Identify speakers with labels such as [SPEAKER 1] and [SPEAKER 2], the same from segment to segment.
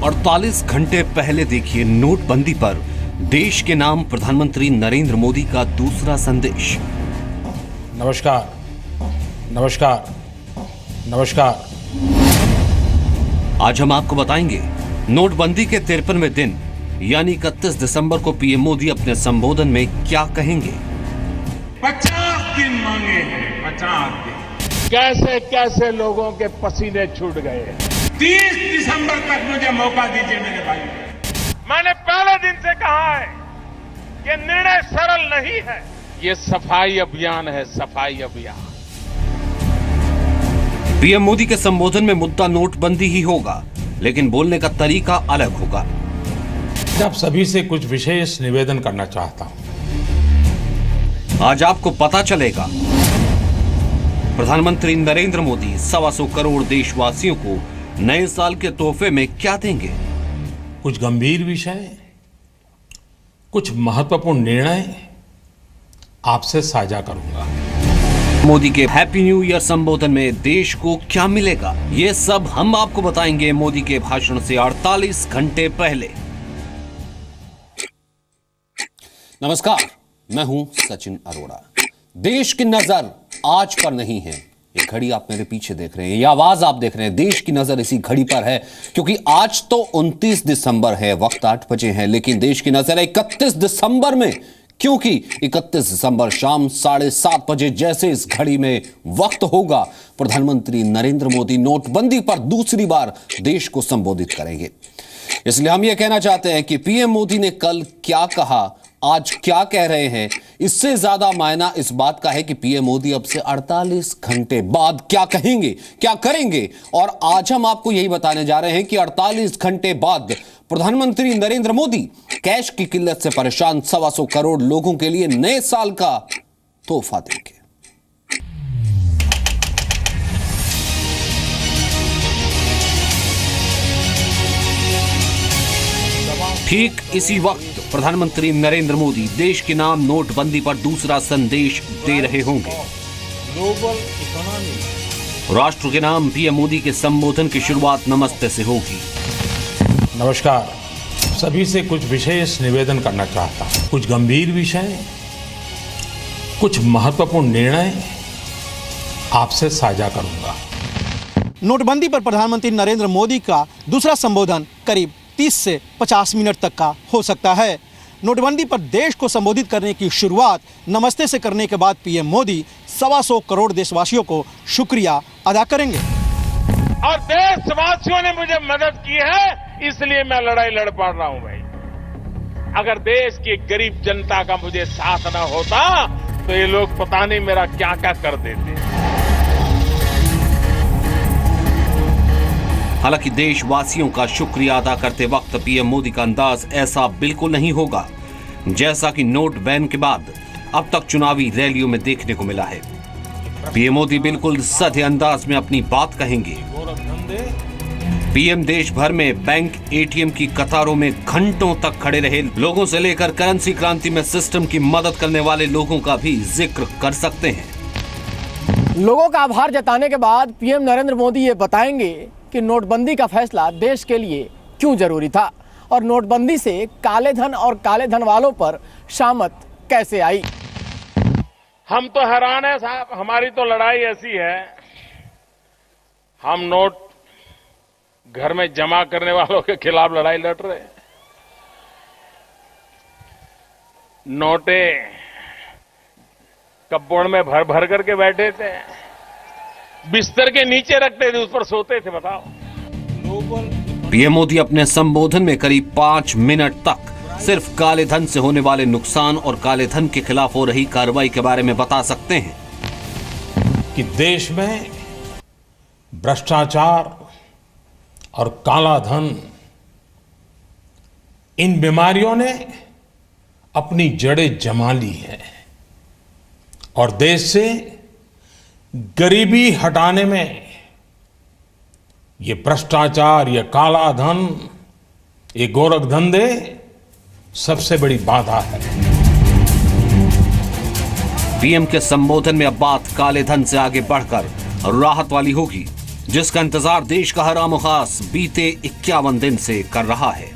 [SPEAKER 1] 48 घंटे पहले देखिए नोटबंदी पर देश के नाम प्रधानमंत्री नरेंद्र मोदी का दूसरा संदेश।
[SPEAKER 2] नमस्कार, नमस्कार, नमस्कार।
[SPEAKER 1] आज हम आपको बताएंगे नोटबंदी के 53वें दिन यानी 31 दिसंबर को पीएम मोदी अपने संबोधन में क्या कहेंगे।
[SPEAKER 3] 50 दिन मांगे हैं, 50 दिन।
[SPEAKER 2] कैसे कैसे लोगों के पसीने छूट गए।
[SPEAKER 3] 30 दिसंबर तक मुझे मौका दीजिए मेरे भाई।
[SPEAKER 2] मैंने पहले दिन से कहा है कि निर्णय सरल नहीं है। ये सफाई अभियान है, सफाई अभियान।
[SPEAKER 1] पीएम मोदी के संबोधन में मुद्दा नोटबंदी ही होगा, लेकिन बोलने का तरीका अलग होगा।
[SPEAKER 2] आप सभी से कुछ विशेष निवेदन करना चाहता हूं।
[SPEAKER 1] आज आपको पता चलेगा प्रधानमंत्री नरेंद्र मोदी 125 करोड़ देशवासियों को नए साल के तोहफे में क्या देंगे।
[SPEAKER 2] कुछ गंभीर विषय, कुछ महत्वपूर्ण निर्णय आपसे साझा करूंगा।
[SPEAKER 1] मोदी के हैप्पी न्यू ईयर संबोधन में देश को क्या मिलेगा, ये सब हम आपको बताएंगे मोदी के भाषण से 48 घंटे पहले। नमस्कार, मैं हूं सचिन अरोड़ा। देश की नजर आज पर नहीं है। ये घड़ी आप मेरे पीछे देख रहे हैं, ये आवाज आप देख रहे हैं, देश की नजर इसी घड़ी पर है, क्योंकि आज तो 29 दिसंबर है, वक्त 8 बजे है, लेकिन देश की नजर है 31 दिसंबर में, क्योंकि 31 दिसंबर शाम 7:30 बजे जैसे इस घड़ी में वक्त होगा, प्रधानमंत्री नरेंद्र मोदी नोटबंदी पर दूसरी बार देश को संबोधित करेंगे। इसलिए हम यह कहना चाहते हैं कि पीएम मोदी ने कल क्या कहा, आज क्या कह रहे हैं, इससे ज्यादा मायना इस बात का है कि पीएम मोदी अब से 48 घंटे बाद क्या कहेंगे, क्या करेंगे। और आज हम आपको यही बताने जा रहे हैं कि 48 घंटे बाद प्रधानमंत्री नरेंद्र मोदी कैश की किल्लत से परेशान 125 करोड़ लोगों के लिए नए साल का तोहफा देंगे। ठीक इसी वक्त प्रधानमंत्री नरेंद्र मोदी देश के नाम नोटबंदी पर दूसरा संदेश दे रहे होंगे।
[SPEAKER 2] Global economy.
[SPEAKER 1] राष्ट्र के नाम पीएम मोदी के संबोधन की शुरुआत नमस्ते से होगी।
[SPEAKER 2] नमस्कार, सभी से कुछ विशेष निवेदन करना चाहता हूं। कुछ गंभीर विषय, कुछ महत्वपूर्ण निर्णय आपसे साझा करूंगा।
[SPEAKER 4] नोटबंदी पर प्रधानमंत्री नरेंद्र मोदी का दूसरा संबोधन करीब 30 से 50 मिनट तक का हो सकता है। नोटबंदी पर देश को संबोधित करने की शुरुआत नमस्ते से करने के बाद पीएम मोदी 125 करोड़ देशवासियों को शुक्रिया अदा करेंगे।
[SPEAKER 2] और देशवासियों ने मुझे मदद की है, इसलिए मैं लड़ाई लड़ पा रहा हूं भाई। अगर देश की गरीब जनता का मुझे साथ न होता तो ये लोग पता नहीं मेरा क्या क्या कर देते।
[SPEAKER 1] हालांकि देशवासियों का शुक्रिया अदा करते वक्त पीएम मोदी का अंदाज ऐसा बिल्कुल नहीं होगा जैसा कि नोट बैन के बाद अब तक चुनावी रैलियों में देखने को मिला है। पीएम मोदी बिल्कुल सधे अंदाज में अपनी बात कहेंगे। पीएम देश भर में बैंक एटीएम की कतारों में घंटों तक खड़े रहे लोगों से लेकर करेंसी क्रांति में सिस्टम की मदद करने वाले लोगों का भी जिक्र कर सकते हैं।
[SPEAKER 5] लोगों का आभार जताने के बाद पीएम नरेंद्र मोदी ये बताएंगे कि नोटबंदी का फैसला देश के लिए क्यों जरूरी था और नोटबंदी से काले धन और काले धन वालों पर शामत कैसे आई।
[SPEAKER 2] हम तो हैरान है साहब, हमारी तो लड़ाई ऐसी है, हम नोट घर में जमा करने वालों के खिलाफ लड़ाई लड़ रहे हैं। नोटे कपबोर्ड में भर भर करके बैठे थे, बिस्तर के नीचे रखते थे, उस पर सोते थे। बताओ।
[SPEAKER 1] पीएम मोदी अपने संबोधन में करीब 5 मिनट तक सिर्फ काले धन से होने वाले नुकसान और काले धन के खिलाफ हो रही कार्रवाई के बारे में बता सकते हैं
[SPEAKER 2] कि देश में भ्रष्टाचार और काला धन, इन बीमारियों ने अपनी जड़ें जमा ली है और देश से गरीबी हटाने में ये भ्रष्टाचार, ये काला धन, ये गोरख धंधे सबसे बड़ी बाधा है।
[SPEAKER 1] पीएम के संबोधन में अब बात काले धन से आगे बढ़कर राहत वाली होगी। जिसका इंतजार देश का हर आम खास बीते 51 दिन से कर रहा है।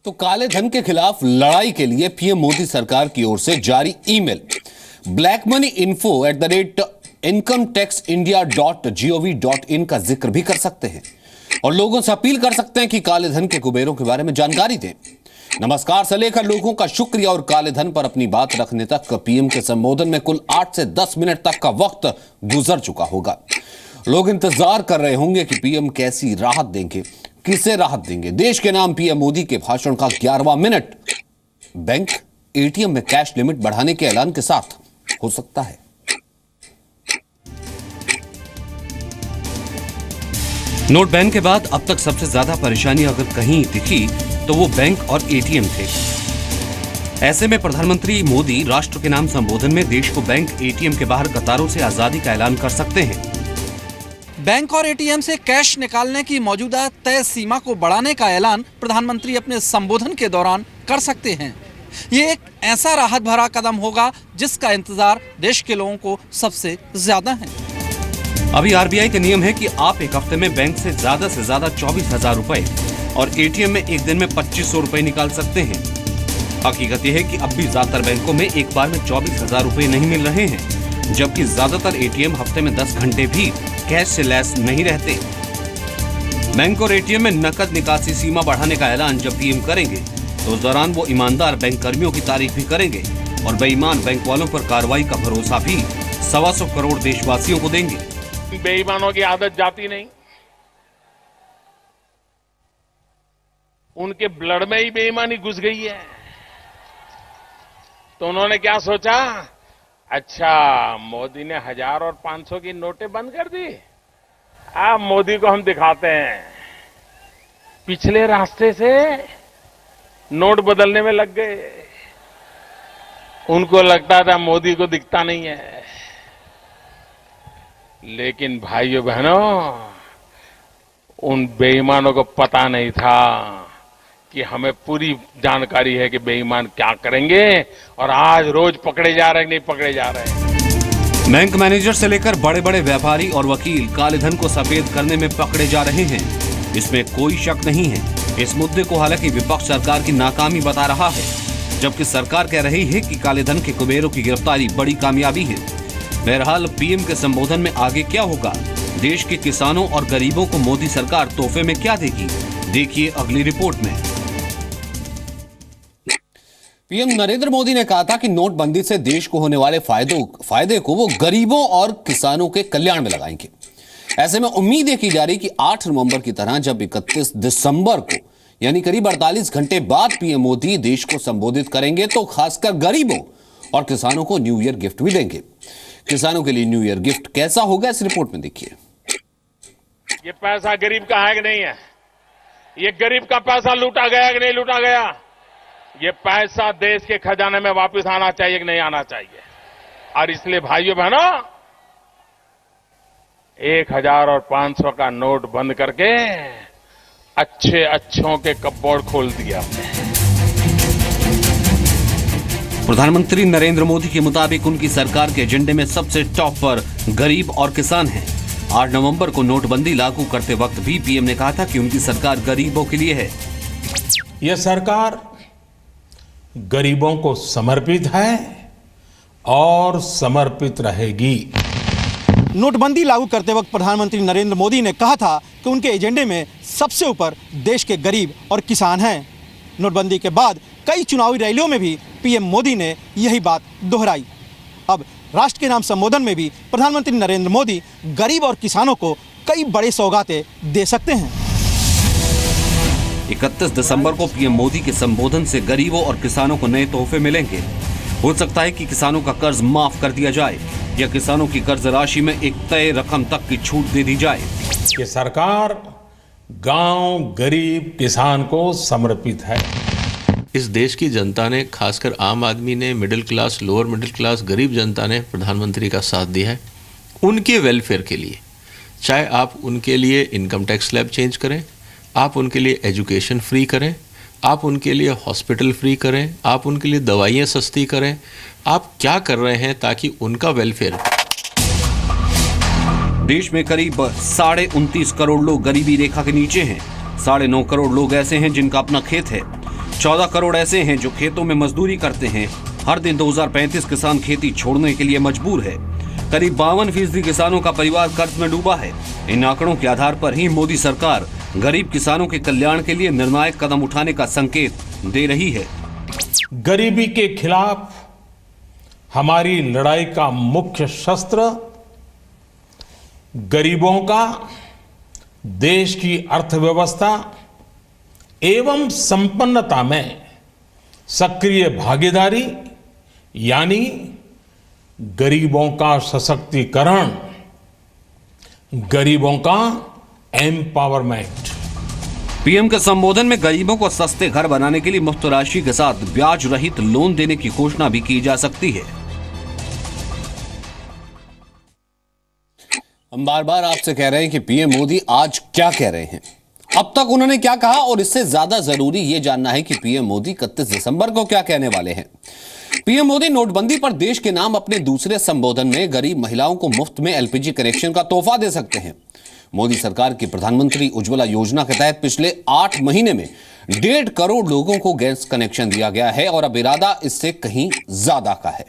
[SPEAKER 1] तो काले धन के खिलाफ लड़ाई के लिए पीएम मोदी सरकार की ओर से जारी ईमेल blackmoneyinfo@incometaxindia.gov.in का जिक्र भी कर सकते हैं और लोगों से अपील कर सकते हैं कि काले धन के कुबेरों के बारे में जानकारी दें। नमस्कार से लेकर लोगों का शुक्रिया और काले धन पर अपनी बात रखने तक पीएम के संबोधन में कुल 8 से 10 मिनट तक का वक्त गुजर चुका होगा। लोग इंतजार कर रहे होंगे कि पीएम कैसी राहत देंगे, किसे राहत देंगे। देश के नाम पीएम मोदी के भाषण का 11वां मिनट बैंक एटीएम में कैश लिमिट बढ़ाने के ऐलान के साथ हो सकता है। नोट बैन के बाद अब तक सबसे ज्यादा परेशानी अगर कहीं दिखी तो वो बैंक और एटीएम थे। ऐसे में प्रधानमंत्री मोदी राष्ट्र के नाम संबोधन में देश को बैंक एटीएम के बाहर कतारों से आजादी का ऐलान कर सकते हैं।
[SPEAKER 6] बैंक और एटीएम से कैश निकालने की मौजूदा तय सीमा को बढ़ाने का ऐलान प्रधानमंत्री अपने संबोधन के दौरान कर सकते हैं। ये एक ऐसा राहत भरा कदम होगा जिसका इंतजार देश के लोगों को सबसे ज्यादा है।
[SPEAKER 1] अभी आरबीआई का नियम है कि आप एक हफ्ते में बैंक से ज्यादा 24,000 रुपए और एटीएम में एक दिन में 2,500 रुपए निकाल सकते हैं। हकीकत यह है कि अब भी ज्यादातर बैंकों में एक बार में 24,000 रुपए नहीं मिल रहे हैं, जबकि ज्यादातर एटीएम हफ्ते में 10 घंटे भी कैश से लैस नहीं रहते। बैंक और एटीएम में नकद निकासी सीमा बढ़ाने का ऐलान जब पीएम करेंगे तो उस दौरान वो ईमानदार बैंक कर्मियों की तारीफ भी करेंगे और बेईमान बैंक वालों पर कार्रवाई का भरोसा भी 125 करोड़ देशवासियों को देंगे।
[SPEAKER 2] बेईमानों की आदत जाती नहीं, उनके ब्लड में ही बेईमानी घुस गई है। तो उन्होंने क्या सोचा, अच्छा मोदी ने 1000 और 500 की नोटें बंद कर दी, अब मोदी को हम दिखाते हैं। पिछले रास्ते से नोट बदलने में लग गए। उनको लगता था मोदी को दिखता नहीं है, लेकिन भाइयों बहनों उन बेईमानों को पता नहीं था कि हमें पूरी जानकारी है कि बेईमान क्या करेंगे और आज रोज पकड़े जा रहे हैं, नहीं पकड़े जा रहे हैं।
[SPEAKER 1] बैंक मैनेजर से लेकर बड़े बड़े व्यापारी और वकील काले धन को सफेद करने में पकड़े जा रहे हैं, इसमें कोई शक नहीं है। इस मुद्दे को हालांकि विपक्ष सरकार की नाकामी बता रहा है, जबकि सरकार कह रही है कि काले धन के कुबेरों की गिरफ्तारी बड़ी कामयाबी है। बहरहाल पीएम के संबोधन में आगे क्या होगा, देश के किसानों और गरीबों को मोदी सरकार तोहफे में क्या देगी, देखिए अगली रिपोर्ट में। पीएम नरेंद्र मोदी ने कहा था कि नोटबंदी से देश को होने वाले फायदे को वो गरीबों और किसानों के कल्याण में लगाएंगे। ऐसे में उम्मीद की जा रही कि 8 नवंबर की तरह जब 31 दिसंबर को यानी करीब 48 घंटे बाद पीएम मोदी देश को संबोधित करेंगे तो खासकर गरीबों और किसानों को न्यू ईयर गिफ्ट भी देंगे। किसानों के लिए न्यू ईयर गिफ्ट कैसा होगा, इस रिपोर्ट में देखिए।
[SPEAKER 2] ये पैसा गरीब का है कि नहीं है? ये गरीब का पैसा लूटा गया कि नहीं लूटा गया? ये पैसा देश के खजाने में वापस आना चाहिए कि नहीं आना चाहिए? और इसलिए भाइयों बहनों 1000 और 500 का नोट बंद करके अच्छों के कपबोर्ड खोल दिया।
[SPEAKER 1] प्रधानमंत्री नरेंद्र मोदी के मुताबिक उनकी सरकार के एजेंडे में सबसे टॉप पर गरीब और किसान हैं। 8 नवंबर को नोटबंदी लागू करते वक्त भी पीएम ने कहा था कि उनकी सरकार गरीबों के लिए है।
[SPEAKER 3] यह सरकार गरीबों को समर्पित है और समर्पित रहेगी।
[SPEAKER 4] नोटबंदी लागू करते वक्त प्रधानमंत्री नरेंद्र मोदी ने कहा था कि उनके एजेंडे में सबसे ऊपर देश के गरीब और किसान हैं। नोटबंदी के बाद कई चुनावी रैलियों में भी पीएम मोदी ने यही बात दोहराई। अब राष्ट्र के नाम संबोधन में भी प्रधानमंत्री नरेंद्र मोदी गरीब और किसानों को कई बड़े सौगातें दे सकते हैं।
[SPEAKER 1] 31 दिसंबर को पीएम मोदी के संबोधन से गरीबों और किसानों को नए तोहफे मिलेंगे। हो सकता है कि किसानों का कर्ज माफ कर दिया जाए या किसानों की कर्ज राशि में एक तय रकम तक की छूट दे दी जाए।
[SPEAKER 3] ये सरकार गांव गरीब किसान को समर्पित है।
[SPEAKER 7] इस देश की जनता ने, खासकर आम आदमी ने, middle class, lower middle class, गरीब जनता ने प्रधानमंत्री का साथ दिया है उनके वेलफेयर के लिए। चाहे आप उनके लिए इनकम टैक्स स्लैब चेंज करें, आप उनके लिए एजुकेशन फ्री करें, आप उनके लिए हॉस्पिटल फ्री करें, आप उनके लिए दवाइयाँ सस्ती करें, आप क्या कर रहे हैं ताकि उनका वेलफेयर
[SPEAKER 1] देश में करीब 29.5 करोड़ लोग गरीबी रेखा के नीचे हैं। 9.5 करोड़ लोग ऐसे हैं जिनका अपना खेत है। 14 करोड़ ऐसे हैं जो खेतों में मजदूरी करते हैं। हर दिन 2035 किसान खेती छोड़ने के लिए मजबूर है। करीब 52% किसानों का परिवार कर्ज में डूबा है। इन आंकड़ों के आधार पर ही मोदी सरकार गरीब किसानों के कल्याण के लिए निर्णायक कदम उठाने का संकेत दे रही है।
[SPEAKER 3] गरीबी के खिलाफ हमारी लड़ाई का मुख्य शस्त्र गरीबों का देश की अर्थव्यवस्था एवं संपन्नता में सक्रिय भागीदारी यानी गरीबों का सशक्तिकरण, गरीबों का एम्पावरमेंट।
[SPEAKER 1] पीएम के संबोधन में गरीबों को सस्ते घर बनाने के लिए मुफ्त राशि के साथ ब्याज रहित लोन देने की घोषणा भी की जा सकती है। हम बार बार आपसे कह रहे हैं कि पीएम मोदी आज क्या कह रहे हैं, अब तक उन्होंने क्या कहा, और इससे ज्यादा जरूरी यह जानना है कि पीएम मोदी 31 दिसंबर को क्या कहने वाले हैं। पीएम मोदी नोटबंदी पर देश के नाम अपने दूसरे संबोधन में गरीब महिलाओं को मुफ्त में एलपीजी कनेक्शन का तोहफा दे सकते हैं। मोदी सरकार की प्रधानमंत्री उज्ज्वला योजना के तहत पिछले 8 महीने में 1.5 करोड़ लोगों को गैस कनेक्शन दिया गया है और अब इरादा इससे कहीं ज्यादा का है।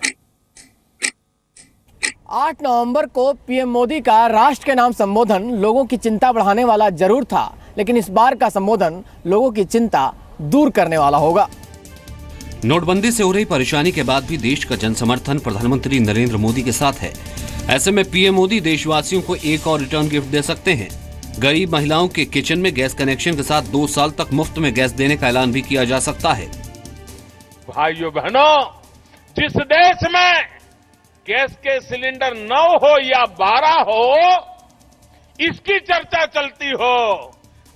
[SPEAKER 5] 8 नवंबर को पीएम मोदी का राष्ट्र के नाम संबोधन लोगों की चिंता बढ़ाने वाला जरूर था, लेकिन इस बार का संबोधन लोगों की चिंता दूर करने वाला होगा।
[SPEAKER 1] नोटबंदी से हो रही परेशानी के बाद भी देश का जनसमर्थन प्रधानमंत्री नरेंद्र मोदी के साथ है। ऐसे में पीएम मोदी देशवासियों को एक और रिटर्न गिफ्ट दे सकते हैं। गरीब महिलाओं के किचन में गैस कनेक्शन के साथ 2 साल तक मुफ्त में गैस देने का ऐलान भी किया जा सकता है।
[SPEAKER 2] भाइयों बहनों, जिस देश में गैस के सिलेंडर 9 हो या 12 हो, इसकी चर्चा चलती हो,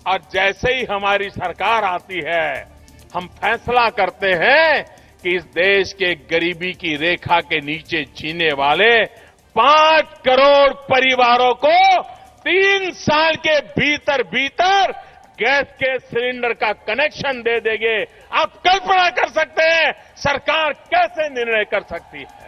[SPEAKER 2] और जैसे ही हमारी सरकार आती है, हम फैसला करते हैं कि इस देश के गरीबी की रेखा के नीचे जीने वाले 5 करोड़ परिवारों को 3 साल के भीतर भीतर गैस के सिलेंडर का कनेक्शन दे देंगे। आप कल्पना कर सकते हैं सरकार कैसे निर्णय कर सकती है।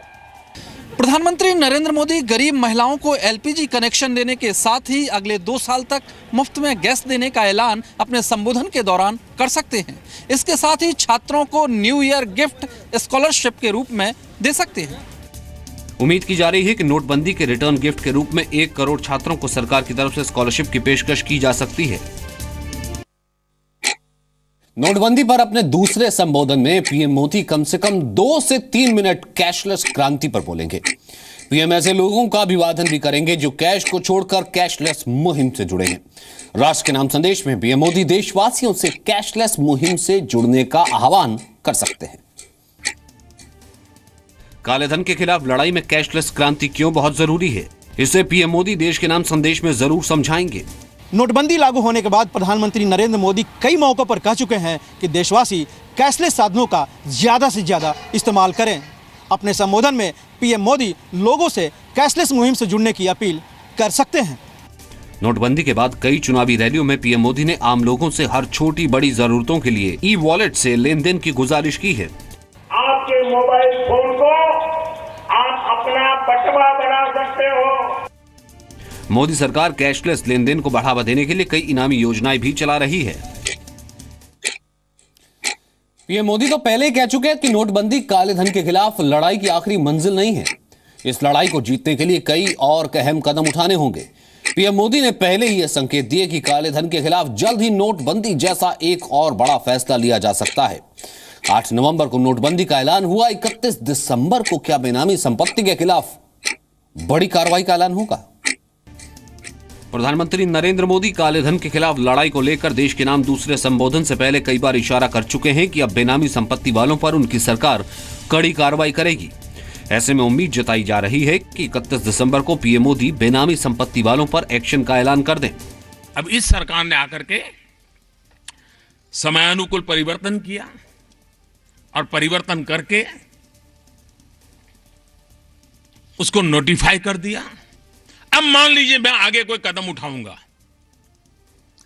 [SPEAKER 6] प्रधानमंत्री नरेंद्र मोदी गरीब महिलाओं को एलपीजी कनेक्शन देने के साथ ही अगले 2 साल तक मुफ्त में गैस देने का ऐलान अपने संबोधन के दौरान कर सकते हैं। इसके साथ ही छात्रों को न्यू ईयर गिफ्ट स्कॉलरशिप के रूप में दे सकते हैं।
[SPEAKER 1] उम्मीद की जा रही है कि नोटबंदी के रिटर्न गिफ्ट के रूप में 1 करोड़ छात्रों को सरकार की तरफ से स्कॉलरशिप की पेशकश की जा सकती है। नोटबंदी पर अपने दूसरे संबोधन में पीएम मोदी कम से कम 2 से 3 मिनट कैशलेस क्रांति पर बोलेंगे। पीएम ऐसे लोगों का अभिवादन भी करेंगे जो कैश को छोड़कर कैशलेस मुहिम से जुड़े हैं। राष्ट्र के नाम संदेश में पीएम मोदी देशवासियों से कैशलेस मुहिम से जुड़ने का आह्वान कर सकते हैं। काले धन के खिलाफ लड़ाई में कैशलेस क्रांति क्यों बहुत जरूरी है, इसे पीएम मोदी देश के नाम संदेश में जरूर समझाएंगे।
[SPEAKER 4] नोटबंदी लागू होने के बाद प्रधानमंत्री नरेंद्र मोदी कई मौकों पर कह चुके हैं कि देशवासी कैशलेस साधनों का ज्यादा से ज्यादा इस्तेमाल करें। अपने संबोधन में पीएम मोदी लोगों से कैशलेस मुहिम से जुड़ने की अपील कर सकते हैं।
[SPEAKER 1] नोटबंदी के बाद कई चुनावी रैलियों में पीएम मोदी ने आम लोगों से हर छोटी बड़ी जरूरतों के लिए ई वॉलेट से लेन देन की गुजारिश की है।
[SPEAKER 2] आपके मोबाइल फोन को आप अपना बटवा बना सकते हो।
[SPEAKER 1] मोदी सरकार कैशलेस लेन देन को बढ़ावा देने के लिए कई इनामी योजनाएं भी चला रही है। पीएम मोदी तो पहले ही कह चुके हैं कि नोटबंदी काले धन के खिलाफ लड़ाई की आखिरी मंजिल नहीं है। इस लड़ाई को जीतने के लिए कई और अहम कदम उठाने होंगे। पीएम मोदी ने पहले ही यह संकेत दिए कि काले धन के खिलाफ जल्द ही नोटबंदी जैसा एक और बड़ा फैसला लिया जा सकता है। 8 नवंबर को नोटबंदी का ऐलान हुआ। 31 दिसंबर को क्या बेनामी संपत्ति के खिलाफ बड़ी कार्रवाई का ऐलान होगा? प्रधानमंत्री नरेंद्र मोदी काले धन के खिलाफ लड़ाई को लेकर देश के नाम दूसरे संबोधन से पहले कई बार इशारा कर चुके हैं कि अब बेनामी संपत्ति वालों पर उनकी सरकार कड़ी कार्रवाई करेगी। ऐसे में उम्मीद जताई जा रही है कि 31 दिसंबर को पीएम मोदी बेनामी संपत्ति वालों पर एक्शन का ऐलान कर दें।
[SPEAKER 3] अब इस सरकार ने आकर के समयानुकूल परिवर्तन किया और परिवर्तन करके उसको नोटिफाई कर दिया। अब मान लीजिए मैं आगे कोई कदम उठाऊंगा,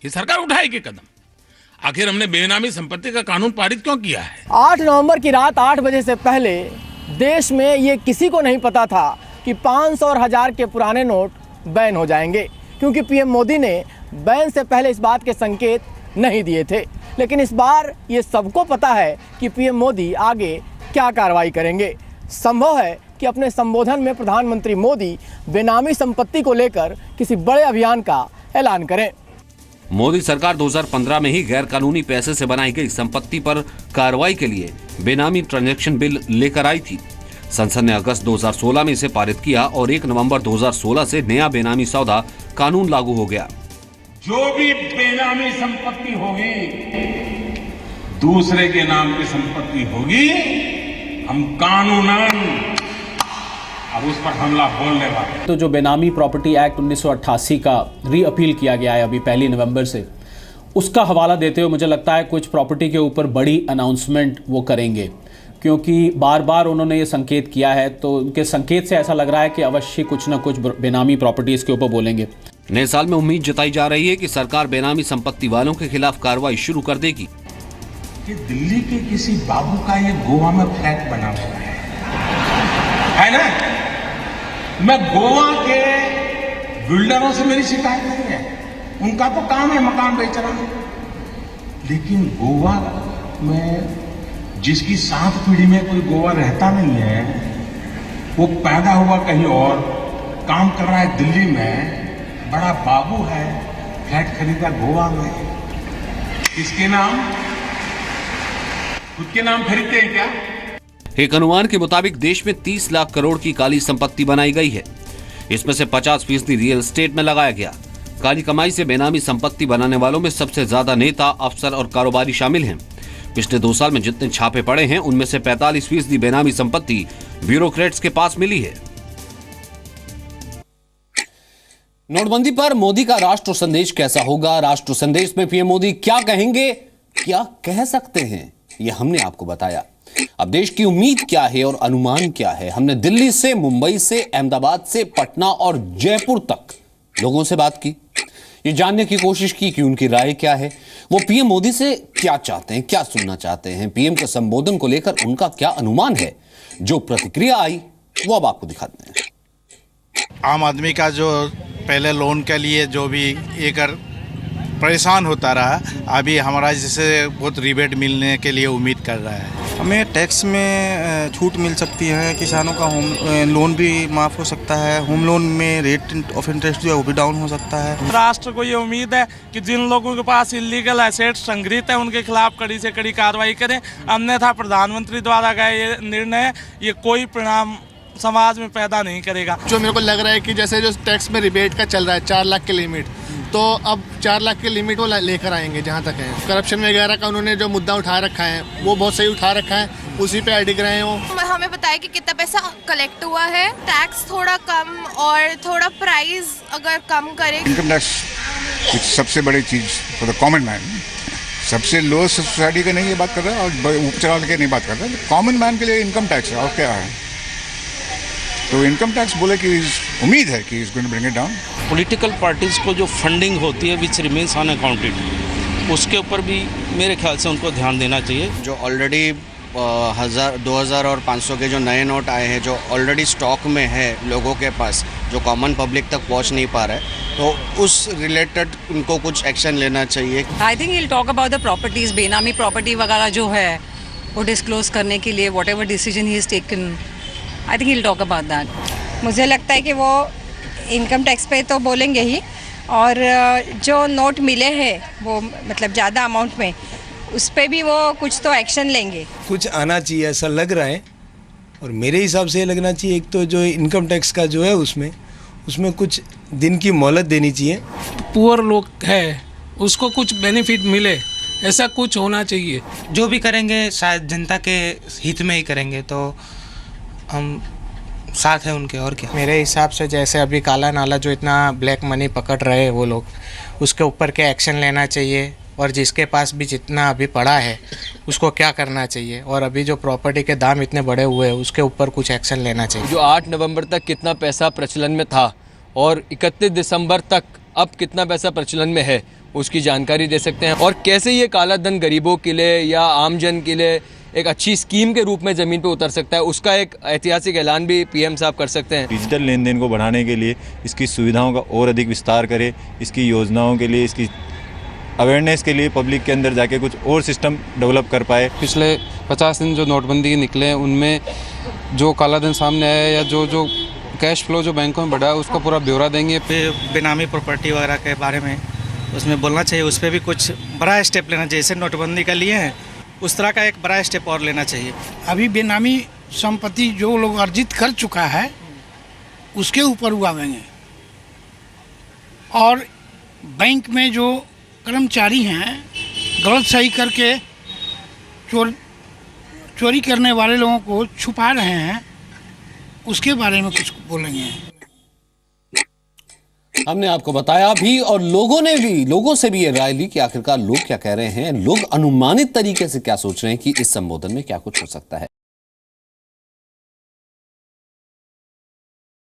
[SPEAKER 3] ये सरकार उठाएगी कदम। आखिर हमने बेनामी संपत्ति का कानून पारित क्यों किया है?
[SPEAKER 5] 8 नवंबर की रात 8 बजे से पहले देश में ये किसी को नहीं पता था कि 500 और 1000 के पुराने नोट बैन हो जाएंगे, क्योंकि पीएम मोदी ने बैन से पहले इस बात के संकेत नहीं दिए थे। लेकिन इस बार ये सबको पता है कि पीएम मोदी आगे क्या कार्रवाई करेंगे। संभव है कि अपने संबोधन में प्रधानमंत्री मोदी बेनामी संपत्ति को लेकर किसी बड़े अभियान का ऐलान करें।
[SPEAKER 1] मोदी सरकार 2015 में ही गैर कानूनी पैसे से बनाई गई संपत्ति पर कार्रवाई के लिए बेनामी ट्रांजैक्शन बिल लेकर आई थी। संसद ने अगस्त 2016 में इसे पारित किया और 1 नवंबर 2016 से नया बेनामी सौदा कानून लागू हो गया।
[SPEAKER 2] जो भी बेनामी संपत्ति होगी, दूसरे के नाम की संपत्ति होगी, हम कानूनन अब उस पर हमला बोलने वाले।
[SPEAKER 8] तो जो बेनामी प्रॉपर्टी एक्ट 1988 का रीअपील किया गया है अभी 1 नवंबर से, उसका हवाला देते हुए मुझे लगता है कुछ प्रॉपर्टी के ऊपर बड़ी अनाउंसमेंट वो करेंगे, क्योंकि बार बार उन्होंने ये संकेत किया है। तो उनके संकेत से ऐसा लग रहा है कि अवश्य कुछ ना कुछ बेनामी प्रॉपर्टीज के ऊपर बोलेंगे।
[SPEAKER 1] नए साल में उम्मीद जताई जा रही है कि सरकार बेनामी संपत्ति वालों के खिलाफ कार्रवाई शुरू कर देगी।
[SPEAKER 2] कि दिल्ली के किसी बाबू का ये गोवा में फ्लैट बना हुआ है ना? मैं गोवा के बिल्डरों से मेरी शिकायत नहीं है, उनका तो काम है मकान बेचना। लेकिन गोवा में जिसकी 7 पीढ़ी में कोई गोवा रहता नहीं है, वो पैदा हुआ कहीं और, काम कर रहा है दिल्ली में, बड़ा बाबू है, फ्लैट खरीदा गोवा में, किसके नाम? खुद के नाम खरीदते हैं क्या?
[SPEAKER 1] एक अनुमान के मुताबिक देश में 30 लाख करोड़ की काली संपत्ति बनाई गई है। इसमें से 50% रियल एस्टेट में लगाया गया। काली कमाई से बेनामी संपत्ति बनाने वालों में सबसे ज्यादा नेता, अफसर और कारोबारी शामिल हैं। पिछले 2 साल में जितने छापे पड़े हैं, उनमें से 45% बेनामी संपत्ति ब्यूरोक्रेट्स के पास मिली है। नोटबंदी पर मोदी का राष्ट्र संदेश कैसा होगा? राष्ट्र संदेश में पीएम मोदी क्या कहेंगे, क्या कह सकते हैं, यह हमने आपको बताया। अब देश की उम्मीद क्या है और अनुमान क्या है, हमने दिल्ली से, मुंबई से, अहमदाबाद से, पटना और जयपुर तक लोगों से बात की। ये जानने की कोशिश की कि उनकी राय क्या है, वो पीएम मोदी से क्या चाहते हैं, क्या सुनना चाहते हैं, पीएम के संबोधन को लेकर उनका क्या अनुमान है। जो प्रतिक्रिया आई वो अब आपको दिखाते हैं।
[SPEAKER 9] आम आदमी का जो पहले लोन के लिए जो भी ये कर परेशान होता रहा, अभी हमारा जैसे बहुत रिबेट मिलने के लिए उम्मीद कर रहा है।
[SPEAKER 10] हमें टैक्स में छूट मिल सकती है, किसानों का होम लोन भी माफ़ हो सकता है, होम लोन में रेट ऑफ इंटरेस्ट जो है वो भी डाउन हो सकता है।
[SPEAKER 11] राष्ट्र को ये उम्मीद है कि जिन लोगों के पास इलीगल एसेट्स संग्रहित है उनके खिलाफ कड़ी से कड़ी कार्रवाई करें, अन्यथा प्रधानमंत्री द्वारा गए ये निर्णय ये कोई परिणाम समाज में पैदा नहीं करेगा।
[SPEAKER 12] जो मेरे को लग रहा है कि जैसे जो टैक्स में रिबेट का चल रहा है 4 लाख के लिमिट, तो अब 4 लाख के लिमिट वो लेकर आएंगे। जहाँ तक है करप्शन वगैरह का उन्होंने जो मुद्दा उठा रखा है वो बहुत सही उठा रखा है, उसी पे अडिग रहे हो।
[SPEAKER 13] हमें बताया कि कितना पैसा कलेक्ट हुआ है, टैक्स थोड़ा कम और थोड़ा प्राइस अगर कम करे।
[SPEAKER 14] इनकम टैक्स सबसे बड़ी चीज फॉर द कॉमन मैन, सबसे लो सोसाइटी का नहीं ये बात कर रहा है और ऊपर के नहीं बात कर रहा है, कॉमन मैन के लिए इनकम टैक्स है और क्या है। तो इनकम टैक्स बोले कि उम्मीद है कि is going to bring it down.
[SPEAKER 15] Political parties को जो फंडिंग होती है विच रिमेन्स अनअकाउंटेड, उसके ऊपर भी मेरे ख्याल से उनको ध्यान देना चाहिए।
[SPEAKER 16] जो ऑलरेडी 1000, 2000 और 500 के जो नए नोट आए हैं, जो ऑलरेडी स्टॉक में है लोगों के पास, जो कॉमन पब्लिक तक पहुंच नहीं पा रहा है, तो उस रिलेटेड उनको कुछ एक्शन लेना चाहिए।
[SPEAKER 17] I think he will talk about the properties, बेनामी प्रॉपर्टी वगैरह जो है वो डिस्क्लोज करने के लिए whatever decision he is taken, I think he will talk about that.
[SPEAKER 18] मुझे लगता है कि वो इनकम टैक्स पे तो बोलेंगे ही, और जो नोट मिले हैं वो मतलब ज़्यादा अमाउंट में, उस पर भी वो कुछ तो एक्शन लेंगे।
[SPEAKER 19] कुछ आना चाहिए ऐसा लग रहा है, और मेरे हिसाब से ये लगना चाहिए एक तो जो इनकम टैक्स का जो है उसमें कुछ दिन की मोहलत देनी चाहिए।
[SPEAKER 11] पुअर लोग है उसको कुछ बेनिफिट मिले, ऐसा कुछ होना चाहिए।
[SPEAKER 20] जो भी करेंगे शायद जनता के हित में ही करेंगे, तो हम साथ है उनके, और क्या।
[SPEAKER 21] मेरे हिसाब से जैसे अभी काला नाला जो इतना ब्लैक मनी पकड़ रहे हैं वो लोग, उसके ऊपर क्या एक्शन लेना चाहिए, और जिसके पास भी जितना अभी पड़ा है उसको क्या करना चाहिए, और अभी जो प्रॉपर्टी के दाम इतने बढ़े हुए हैं उसके ऊपर कुछ एक्शन लेना चाहिए।
[SPEAKER 22] जो 8 नवंबर तक कितना पैसा प्रचलन में था और 31 दिसंबर तक अब कितना पैसा प्रचलन में है, उसकी जानकारी दे सकते हैं, और कैसे ये काला धन गरीबों के लिए या आमजन के लिए एक अच्छी स्कीम के रूप में ज़मीन पे उतर सकता है, उसका एक ऐतिहासिक ऐलान भी पीएम साहब कर सकते हैं।
[SPEAKER 6] डिजिटल लेन देन को बढ़ाने के लिए इसकी सुविधाओं का और अधिक विस्तार करे, इसकी योजनाओं के लिए, इसकी अवेयरनेस के लिए पब्लिक के अंदर जाके कुछ और सिस्टम डेवलप कर पाए।
[SPEAKER 7] पिछले 50 दिन जो नोटबंदी निकले हैं उनमें जो कालाधन सामने आया है या जो कैश फ्लो जो बैंकों में बढ़ा है उसका पूरा ब्यौरा देंगे।
[SPEAKER 21] बेनामी प्रॉपर्टी वगैरह के बारे में उसमें बोलना चाहिए, उस पर भी कुछ बड़ा स्टेप लेना चाहिए। जैसे नोटबंदी का लिए हैं उस तरह का एक बड़ा स्टेप और लेना चाहिए।
[SPEAKER 23] अभी बेनामी संपत्ति जो लोग अर्जित कर चुका है उसके ऊपर उगावेंगे, और बैंक में जो कर्मचारी हैं गलत सही करके चोरी करने वाले लोगों को छुपा रहे हैं, उसके बारे में कुछ बोलेंगे।
[SPEAKER 1] हमने आपको बताया भी और लोगों से भी ये राय ली कि आखिरकार लोग क्या कह रहे हैं, लोग अनुमानित तरीके से क्या सोच रहे हैं कि इस संबोधन में क्या कुछ हो सकता है।